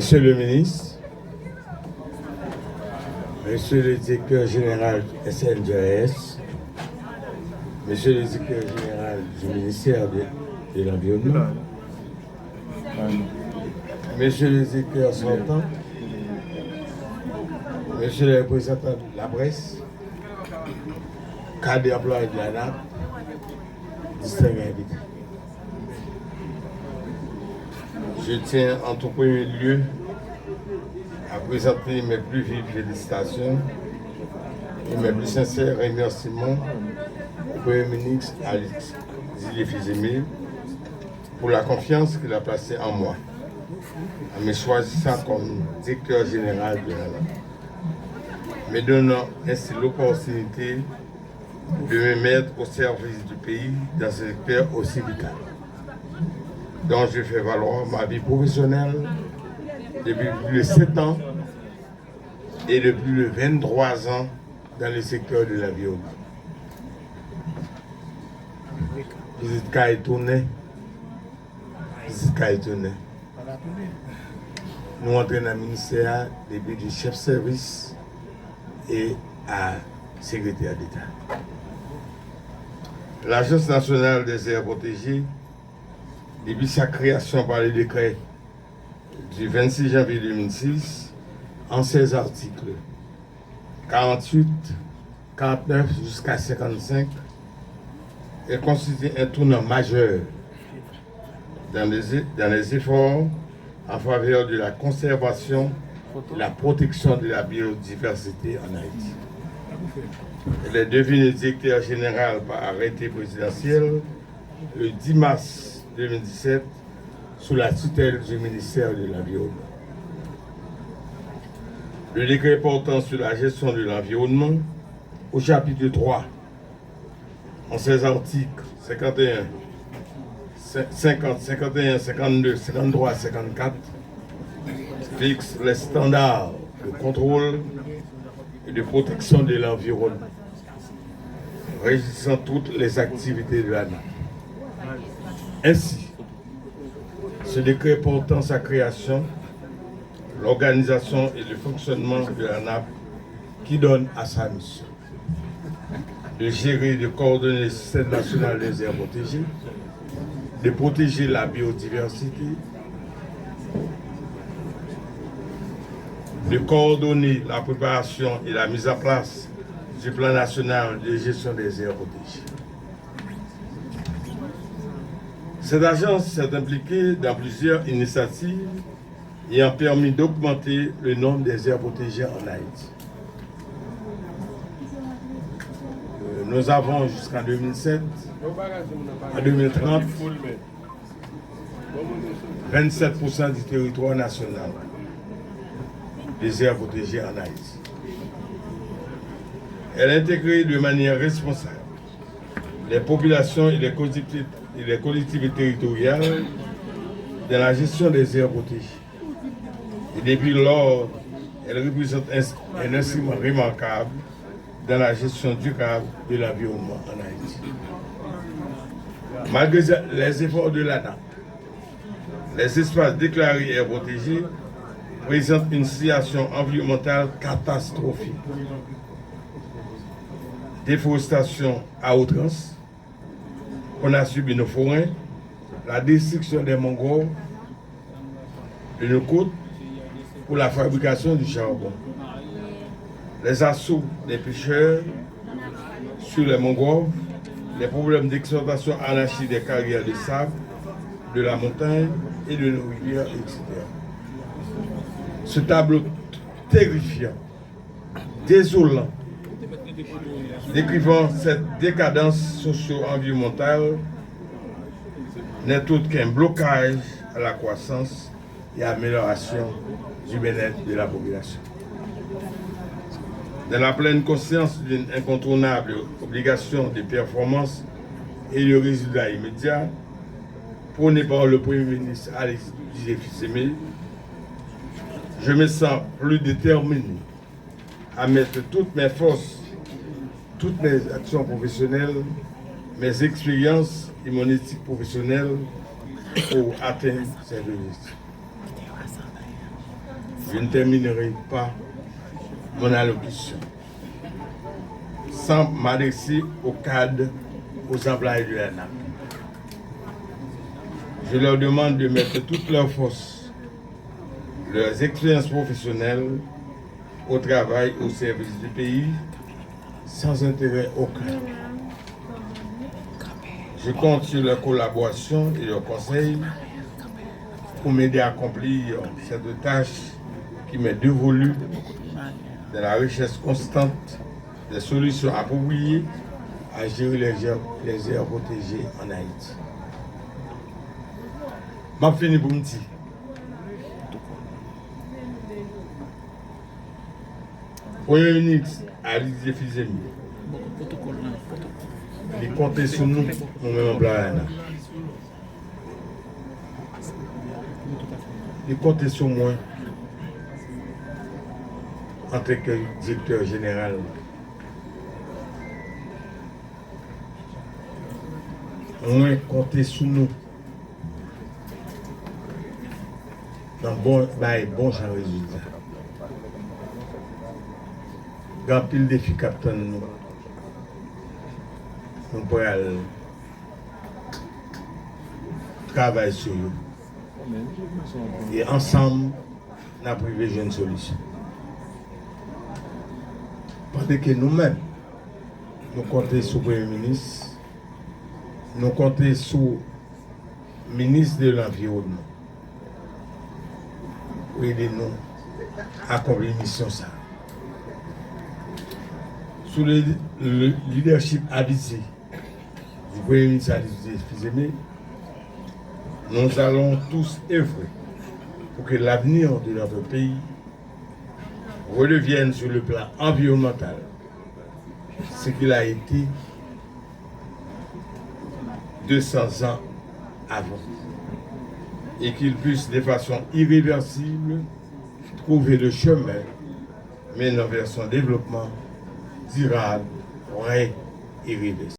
Monsieur le ministre, Monsieur le directeur général SNJS, Monsieur le directeur général du ministère de l'Environnement, Monsieur le directeur sortant, Monsieur le représentant de la presse, cadre d'employés de la NAP, distingués invités. Je tiens en tout premier lieu à présenter mes plus vives félicitations et mes plus sincères remerciements au Premier ministre Alex Zilé-Fizemé pour la confiance qu'il a placée en moi, en me choisissant comme directeur général de la NAP, me donnant ainsi l'opportunité de me mettre au service du pays dans ce secteur aussi vital, dont je fais valoir ma vie professionnelle depuis plus de 7 ans et depuis plus de 23 ans dans le secteur de l'environnement. Visite qu'a étonné. Nous entrons dans le ministère depuis du chef service et à secrétaire d'État. L'Agence nationale des aires protégées, depuis sa création par le décret du 26 janvier 2006, en 16 articles, 48, 49 jusqu'à 55, elle constitue un tournant majeur dans les efforts en faveur de la conservation et la protection de la biodiversité en Haïti. Elle est devenue directeur général par arrêté présidentiel le 10 mars 2017 sous la tutelle du ministère de l'Environnement. Le décret portant sur la gestion de l'environnement, au chapitre 3, en ses articles 51, 50, 51, 52, 53, 54, fixe les standards de contrôle et de protection de l'environnement, régissant toutes les activités de la NAP. Ainsi, ce décret portant sa création, l'organisation et le fonctionnement de la NAP qui donne à sa mission de gérer et de coordonner le système national des aires protégées, de protéger la biodiversité, de coordonner la préparation et la mise en place du plan national de gestion des aires protégées. Cette agence s'est impliquée dans plusieurs initiatives ayant permis d'augmenter le nombre des aires protégées en Haïti. Nous avons jusqu'en 2007, en 2030, 27% du territoire national des aires protégées en Haïti. Elle a intégré de manière responsable les populations et les collectivités territoriales dans la gestion des aires protégées. Et depuis lors, elle représente un instrument remarquable dans la gestion durable de l'environnement en Haïti. Malgré les efforts de la NAP, les espaces déclarés aires protégées présentent une situation environnementale catastrophique. Déforestation à outrance, on a subi nos forêts, la destruction des mangroves, de nos côtes pour la fabrication du charbon, les assauts des pêcheurs sur les mangroves, les problèmes d'exploitation anarchique des carrières de sable, de la montagne et de nos rivières, etc. Ce tableau terrifiant, désolant, décrivant cette décadence socio-environnementale n'est autre qu'un blocage à la croissance et à l'amélioration du bien-être de la population. Dans la pleine conscience d'une incontournable obligation de performance et de résultats immédiats, prôné par le Premier ministre Alex Zilé-Fizemé, je me sens plus déterminé à mettre toutes mes forces, toutes mes actions professionnelles, mes expériences et mon éthique professionnelle pour atteindre ces objectifs. je ne terminerai pas mon allocution sans m'adresser aux cadres, aux employés de l'ANAP. Je leur demande de mettre toutes leurs forces, leurs expériences professionnelles au travail, au service du pays, sans intérêt aucun. Je compte sur leur collaboration et leurs conseils pour m'aider à accomplir cette tâche qui m'est dévolue de la recherche constante des solutions appropriées à gérer les aires protégées en Haïti. Je finis pour me dire. Premier ministre Alizé Fizemi, il comptait sur nous, nous-mêmes employés. Il comptait sur moi en tant que directeur général. Moi, comptait sur nous dans bon résultat. Grand pile défi captain nous pouvons travailler sur eux. Et ensemble, nous avons privé une solution. Parce que nous-mêmes, nous comptons sur le Premier ministre, nous comptons sur le ministre de l'Environnement pour aider nous à accomplir la mission. Sous le leadership habité du Premier ministre Alizé Fizemi, nous allons tous œuvrer pour que l'avenir de notre pays redevienne sur le plan environnemental ce qu'il a été 200 ans avant et qu'il puisse de façon irréversible trouver le chemin menant vers son développement durable, vrai et réversible.